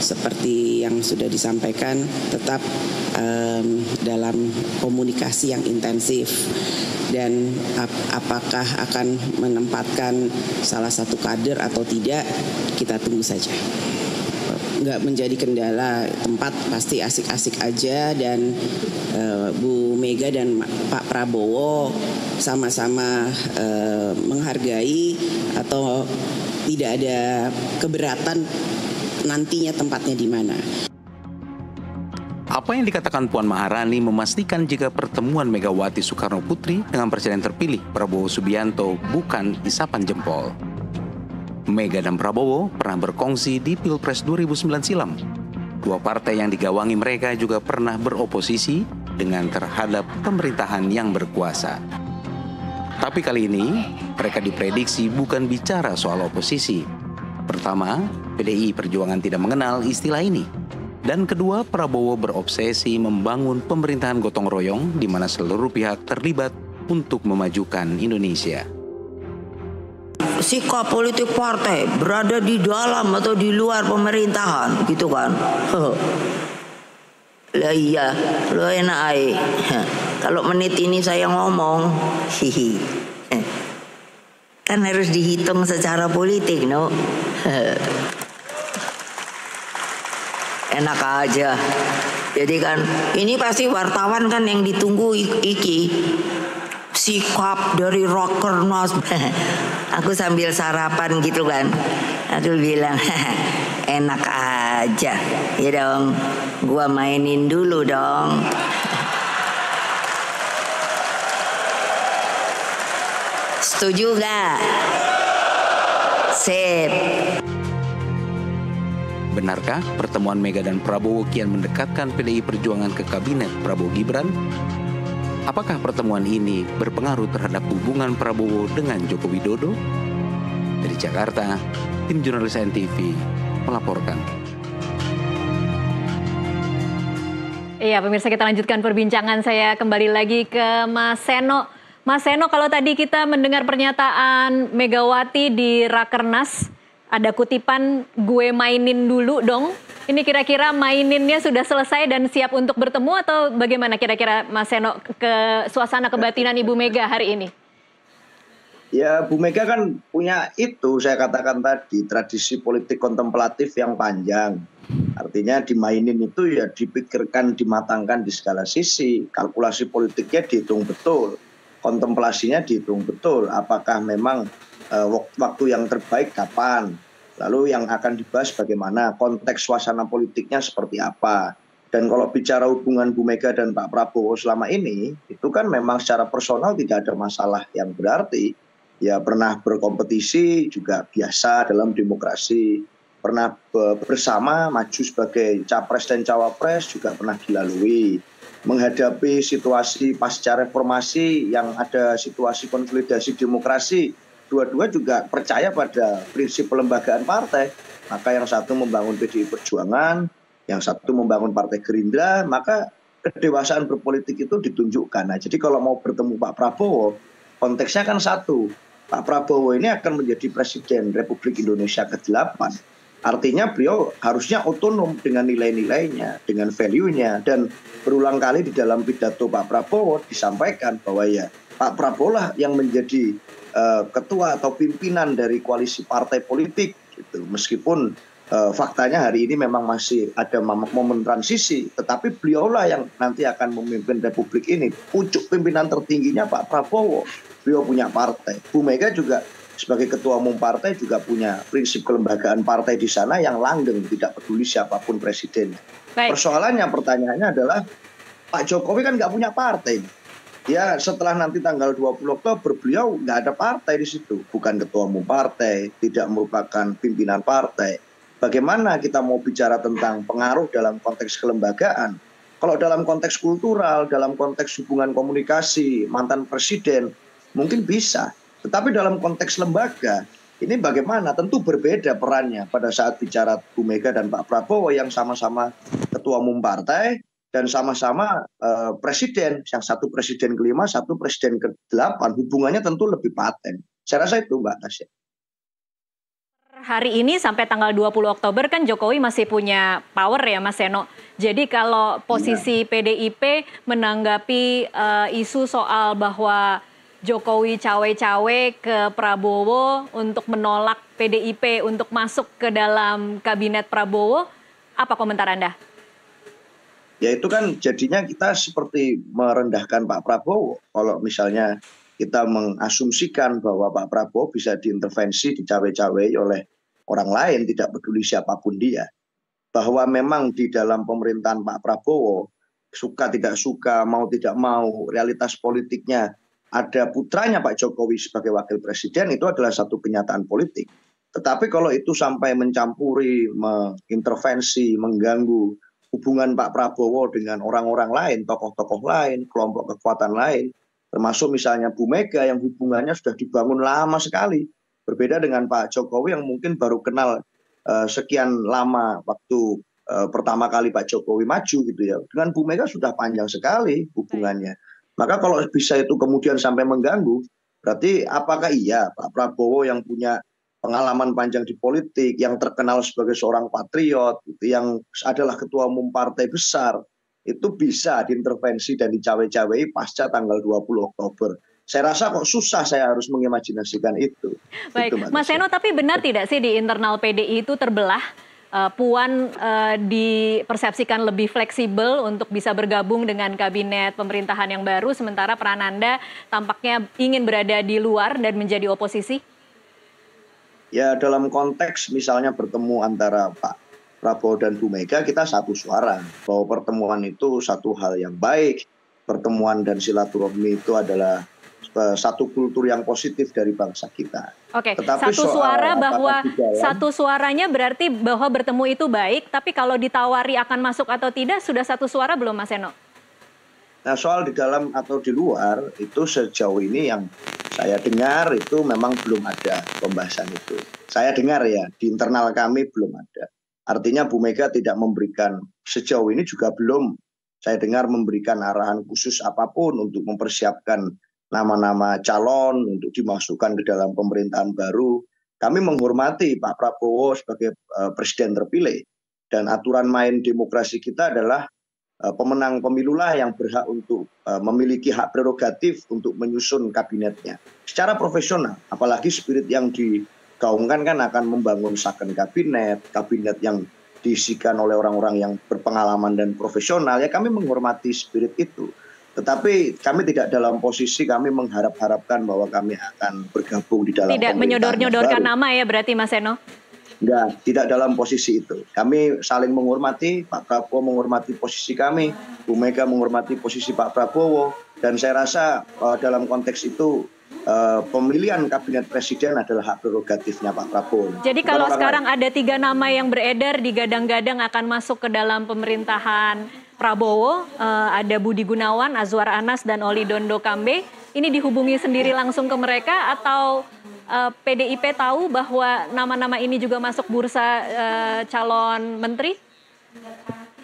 seperti yang sudah disampaikan tetap dalam komunikasi yang intensif. Dan apakah akan menempatkan salah satu kader atau tidak, kita tunggu saja. Nggak menjadi kendala, tempat pasti asik-asik aja, dan Bu Mega dan Pak Prabowo sama-sama menghargai atau tidak ada keberatan nantinya tempatnya di mana. Apa yang dikatakan Puan Maharani memastikan jika pertemuan Megawati Soekarno Putri dengan Presiden terpilih Prabowo Subianto bukan isapan jempol. Mega dan Prabowo pernah berkongsi di Pilpres 2009 silam. Dua partai yang digawangi mereka juga pernah beroposisi dengan terhadap pemerintahan yang berkuasa. Tapi kali ini, mereka diprediksi bukan bicara soal oposisi. Pertama, PDI Perjuangan tidak mengenal istilah ini. Dan kedua, Prabowo berobsesi membangun pemerintahan gotong royong di mana seluruh pihak terlibat untuk memajukan Indonesia. Sikap politik partai berada di dalam atau di luar pemerintahan, gitu kan? Lah iya, lo enak aja. Kalau menit ini saya ngomong, kan harus dihitung secara politik, no? Enak aja. Jadi kan ini pasti wartawan kan yang ditunggu iki sikap dari Rakernas. Aku sambil sarapan gitu kan, aku bilang enak aja ya dong, gua mainin dulu dong. Setuju gak? Sip. Benarkah pertemuan Mega dan Prabowo kian mendekatkan PDI Perjuangan ke kabinet Prabowo Gibran? Apakah pertemuan ini berpengaruh terhadap hubungan Prabowo dengan Joko Widodo? Dari Jakarta, tim jurnalis NTV melaporkan. Iya, pemirsa, kita lanjutkan perbincangan. Saya kembali lagi ke Mas Seno. Mas Seno, kalau tadi kita mendengar pernyataan Megawati di Rakernas, ada kutipan gue mainin dulu dong. Ini kira-kira maininnya sudah selesai dan siap untuk bertemu atau bagaimana kira-kira Mas Seno ke suasana kebatinan Ibu Mega hari ini? Ya, Bu Mega kan punya itu, saya katakan tadi, tradisi politik kontemplatif yang panjang. Artinya dimainin itu ya dipikirkan, dimatangkan di segala sisi. Kalkulasi politiknya dihitung betul, kontemplasinya dihitung betul. Apakah memang waktu yang terbaik kapan, lalu yang akan dibahas bagaimana, konteks suasana politiknya seperti apa. Dan kalau bicara hubungan Bu Mega dan Pak Prabowo selama ini, itu kan memang secara personal tidak ada masalah yang berarti. Ya pernah berkompetisi juga biasa dalam demokrasi, pernah bersama maju sebagai capres dan cawapres juga pernah dilalui. Menghadapi situasi pasca reformasi yang ada situasi konsolidasi demokrasi, dua-dua juga percaya pada prinsip pelembagaan partai. Maka yang satu membangun PDI Perjuangan, yang satu membangun Partai Gerindra, maka kedewasaan berpolitik itu ditunjukkan. Nah, jadi kalau mau bertemu Pak Prabowo, konteksnya kan satu. Pak Prabowo ini akan menjadi Presiden Republik Indonesia ke-8. Artinya beliau harusnya otonom dengan nilai-nilainya, dengan value-nya. Dan berulang kali di dalam pidato Pak Prabowo disampaikan bahwa ya Pak Prabowo lah yang menjadi ketua atau pimpinan dari koalisi partai politik gitu. Meskipun faktanya hari ini memang masih ada momen transisi, tetapi beliaulah yang nanti akan memimpin Republik ini. Pucuk pimpinan tertingginya Pak Prabowo, beliau punya partai. Bu Mega juga sebagai ketua umum partai juga punya prinsip kelembagaan partai di sana yang langgeng, tidak peduli siapapun presidennya. Persoalannya, pertanyaannya adalah Pak Jokowi kan nggak punya partai. Ya setelah nanti tanggal 20 Oktober beliau nggak ada partai di situ, bukan ketua umum partai, tidak merupakan pimpinan partai. Bagaimana kita mau bicara tentang pengaruh dalam konteks kelembagaan? Kalau dalam konteks kultural, dalam konteks hubungan komunikasi, mantan presiden, mungkin bisa. Tetapi dalam konteks lembaga, ini bagaimana? Tentu berbeda perannya pada saat bicara Bu Mega dan Pak Prabowo yang sama-sama ketua umum partai, dan sama-sama presiden, yang satu presiden ke-5, satu presiden ke-8, hubungannya tentu lebih paten. Saya rasa itu Mbak Tasya. Hari ini sampai tanggal 20 Oktober kan Jokowi masih punya power ya Mas Seno. Jadi kalau posisi PDIP menanggapi isu soal bahwa Jokowi cawe-cawe ke Prabowo untuk menolak PDIP untuk masuk ke dalam kabinet Prabowo, apa komentar Anda? Ya itu kan jadinya kita seperti merendahkan Pak Prabowo. Kalau misalnya kita mengasumsikan bahwa Pak Prabowo bisa diintervensi, dicawe-cawe oleh orang lain, tidak peduli siapapun dia. Bahwa memang di dalam pemerintahan Pak Prabowo, suka tidak suka, mau tidak mau, realitas politiknya ada putranya Pak Jokowi sebagai wakil presiden, itu adalah satu kenyataan politik. Tetapi kalau itu sampai mencampuri, mengintervensi, mengganggu hubungan Pak Prabowo dengan orang-orang lain, tokoh-tokoh lain, kelompok kekuatan lain, termasuk misalnya Bu Mega yang hubungannya sudah dibangun lama sekali. Berbeda dengan Pak Jokowi yang mungkin baru kenal sekian lama waktu pertama kali Pak Jokowi maju gitu ya. Dengan Bu Mega sudah panjang sekali hubungannya. Maka kalau bisa itu kemudian sampai mengganggu, berarti apakah iya Pak Prabowo yang punya pengalaman panjang di politik, yang terkenal sebagai seorang patriot, yang adalah ketua umum partai besar, itu bisa diintervensi dan dicawe-cawe pasca tanggal 20 Oktober. Saya rasa kok susah saya harus mengimajinasikan itu. Baik, Mas Seno, tapi benar tidak sih di internal PDI itu terbelah? Puan dipersepsikan lebih fleksibel untuk bisa bergabung dengan kabinet pemerintahan yang baru, sementara Prananda tampaknya ingin berada di luar dan menjadi oposisi? Ya dalam konteks misalnya bertemu antara Pak Prabowo dan Bu Mega, kita satu suara bahwa pertemuan itu satu hal yang baik, pertemuan dan silaturahmi itu adalah satu kultur yang positif dari bangsa kita. Oke, satu suara bahwa satu suaranya berarti bahwa bertemu itu baik, tapi kalau ditawari akan masuk atau tidak sudah satu suara belum Mas Seno? Nah soal di dalam atau di luar itu sejauh ini yang saya dengar itu memang belum ada pembahasan itu. Saya dengar ya di internal kami belum ada. Artinya Bu Mega tidak memberikan sejauh ini juga belum saya dengar memberikan arahan khusus apapun untuk mempersiapkan nama-nama calon untuk dimasukkan ke dalam pemerintahan baru. Kami menghormati Pak Prabowo sebagai presiden terpilih. Dan aturan main demokrasi kita adalah pemenang pemilulah yang berhak untuk memiliki hak prerogatif untuk menyusun kabinetnya. Secara profesional, apalagi spirit yang digaungkan kan akan membangun second kabinet, kabinet yang diisikan oleh orang-orang yang berpengalaman dan profesional. Ya kami menghormati spirit itu. Tetapi kami tidak dalam posisi kami mengharap-harapkan bahwa kami akan bergabung di dalam tidak menyodor-nyodorkan nama ya berarti Mas Seno? Enggak, tidak dalam posisi itu. Kami saling menghormati, Pak Prabowo menghormati posisi kami, Bu Mega menghormati posisi Pak Prabowo, dan saya rasa dalam konteks itu pemilihan kabinet presiden adalah hak prerogatifnya Pak Prabowo. Jadi kalau sekarang ada 3 nama yang beredar digadang-gadang akan masuk ke dalam pemerintahan Prabowo, ada Budi Gunawan, Azwar Anas, dan Oli Dondo Kambe, ini dihubungi sendiri langsung ke mereka atau PDIP tahu bahwa nama-nama ini juga masuk bursa calon menteri?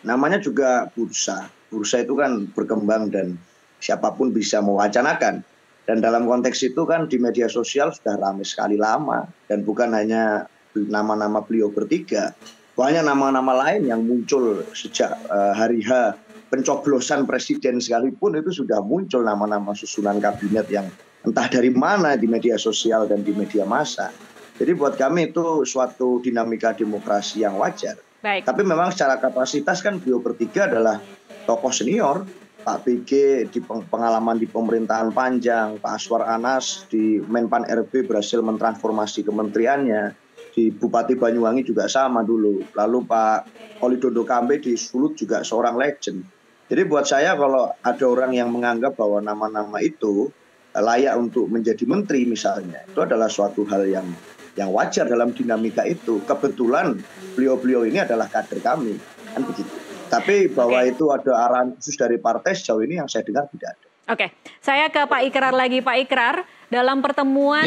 Namanya juga bursa. Bursa itu kan berkembang dan siapapun bisa mewacanakan. Dan dalam konteks itu kan di media sosial sudah ramai sekali lama. Dan bukan hanya nama-nama beliau bertiga. Banyak nama-nama lain yang muncul sejak hari H pencoblosan presiden sekalipun itu sudah muncul nama-nama susunan kabinet yang entah dari mana di media sosial dan di media massa. Jadi buat kami itu suatu dinamika demokrasi yang wajar. Baik. Tapi memang secara kapasitas kan beliau bertiga adalah tokoh senior. Pak BG di pengalaman di pemerintahan panjang, Pak Azwar Anas di Menpan RB berhasil mentransformasi kementeriannya, di Bupati Banyuwangi juga sama dulu. Lalu Pak Oli Dondo Kambe di Sulut juga seorang legend. Jadi buat saya kalau ada orang yang menganggap bahwa nama-nama itu layak untuk menjadi menteri misalnya, itu adalah suatu hal yang wajar dalam dinamika itu. Kebetulan beliau-beliau ini adalah kader kami, kan begitu. Tapi bahwa itu ada arahan khusus dari partai sejauh ini yang saya dengar tidak ada. Oke, saya ke Pak Ikrar lagi. Pak Ikrar, dalam pertemuan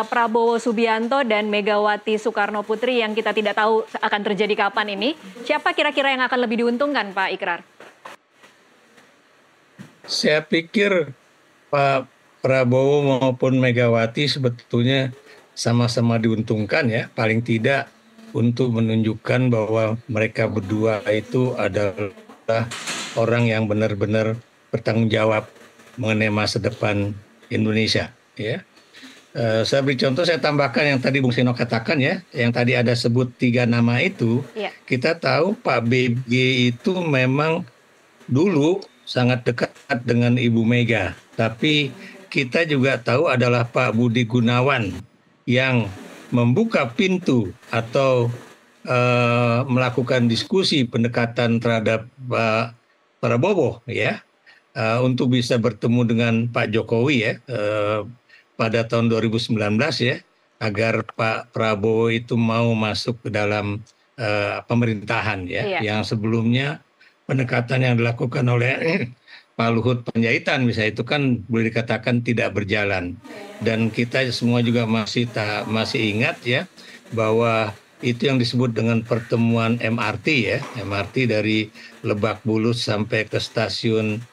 Prabowo Subianto dan Megawati Soekarno Putri yang kita tidak tahu akan terjadi kapan ini, siapa kira-kira yang akan lebih diuntungkan, Pak Ikrar? Saya pikir Pak Prabowo maupun Megawati sebetulnya sama-sama diuntungkan ya, paling tidak untuk menunjukkan bahwa mereka berdua itu adalah orang yang benar-benar bertanggung jawab mengenai masa depan Indonesia ya. Saya beri contoh, saya tambahkan yang tadi Bung Seno katakan ya, yang tadi ada sebut 3 nama itu, kita tahu Pak BG itu memang dulu sangat dekat dengan Ibu Mega, tapi kita juga tahu adalah Pak Budi Gunawan yang membuka pintu atau melakukan diskusi pendekatan terhadap Pak Prabowo ya, untuk bisa bertemu dengan Pak Jokowi ya, pada tahun 2019 ya, agar Pak Prabowo itu mau masuk ke dalam pemerintahan ya, yang sebelumnya pendekatan yang dilakukan oleh Pak Luhut Panjaitan misalnya itu kan boleh dikatakan tidak berjalan, dan kita semua juga masih ingat ya bahwa itu yang disebut dengan pertemuan MRT ya, MRT dari Lebak Bulus sampai ke stasiun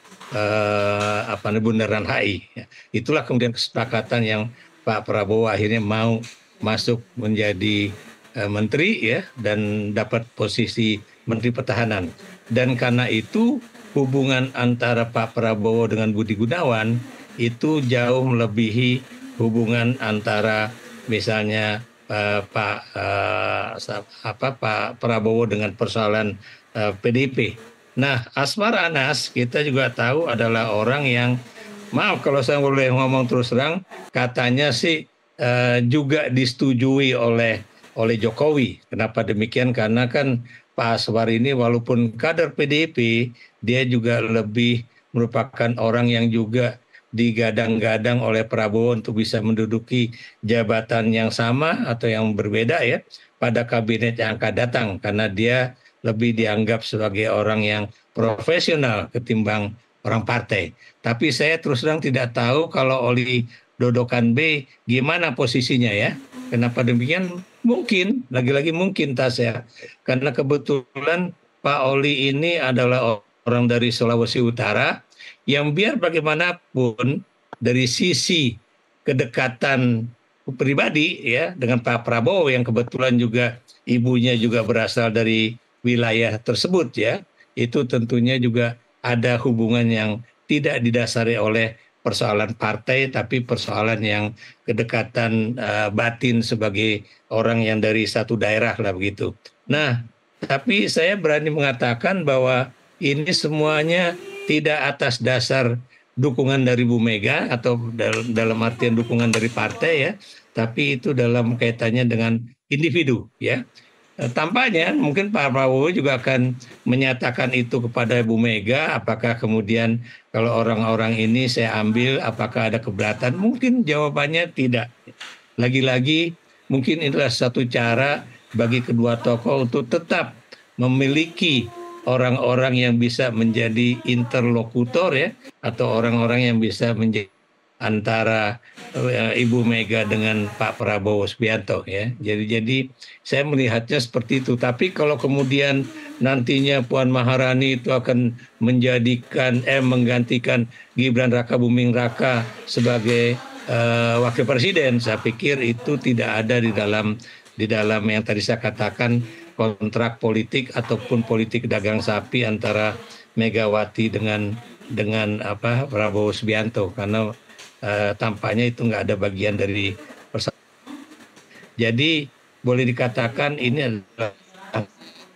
Bundaran HI. Itulah kemudian kesepakatan yang Pak Prabowo akhirnya mau masuk menjadi menteri ya, dan dapat posisi Menteri Pertahanan. Dan karena itu hubungan antara Pak Prabowo dengan Budi Gunawan itu jauh melebihi hubungan antara misalnya Pak Prabowo dengan persoalan PDIP. Nah, Asmar Anas kita juga tahu adalah orang yang, maaf kalau saya boleh ngomong terus terang, katanya sih juga disetujui oleh Jokowi. Kenapa demikian? Karena kan Pak Asmar ini walaupun kader PDIP, dia juga lebih merupakan orang yang juga digadang-gadang oleh Prabowo untuk bisa menduduki jabatan yang sama atau yang berbeda ya pada kabinet yang akan datang, karena dia lebih dianggap sebagai orang yang profesional ketimbang orang partai. Tapi saya terus terang tidak tahu kalau Oli Dodokan B gimana posisinya ya. Kenapa demikian? Mungkin, lagi-lagi mungkin Tasya, karena kebetulan Pak Oli ini adalah orang dari Sulawesi Utara yang biar bagaimanapun dari sisi kedekatan pribadi ya dengan Pak Prabowo yang kebetulan juga ibunya juga berasal dari wilayah tersebut ya, itu tentunya juga ada hubungan yang tidak didasari oleh persoalan partai, tapi persoalan yang kedekatan batin sebagai orang yang dari satu daerah lah begitu. Nah, tapi saya berani mengatakan bahwa ini semuanya tidak atas dasar dukungan dari Bu Mega atau dalam artian dukungan dari partai ya, tapi itu dalam kaitannya dengan individu ya. Tampaknya mungkin Pak Prabowo juga akan menyatakan itu kepada Bu Mega, apakah kemudian kalau orang-orang ini saya ambil apakah ada keberatan? Mungkin jawabannya tidak. Lagi-lagi mungkin inilah satu cara bagi kedua tokoh untuk tetap memiliki orang-orang yang bisa menjadi interlokutor ya, atau orang-orang yang bisa menjadi antara Ibu Mega dengan Pak Prabowo Subianto ya. Jadi saya melihatnya seperti itu. Tapi kalau kemudian nantinya Puan Maharani itu akan menggantikan Gibran Raka Buming Raka sebagai wakil presiden, saya pikir itu tidak ada di dalam yang tadi saya katakan kontrak politik ataupun politik dagang sapi antara Megawati dengan Prabowo Subianto, karena tampaknya itu nggak ada bagian dari persatuan. Jadi boleh dikatakan ini adalah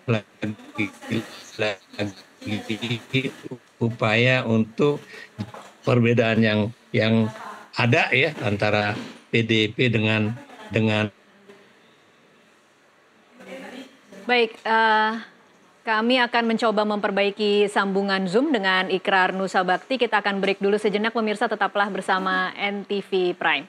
lagi upaya untuk perbedaan yang ada ya antara PDIP dengan Baik, kami akan mencoba memperbaiki sambungan Zoom dengan Ikrar Nusa Bakti. Kita akan break dulu sejenak, pemirsa, tetaplah bersama NTV Prime.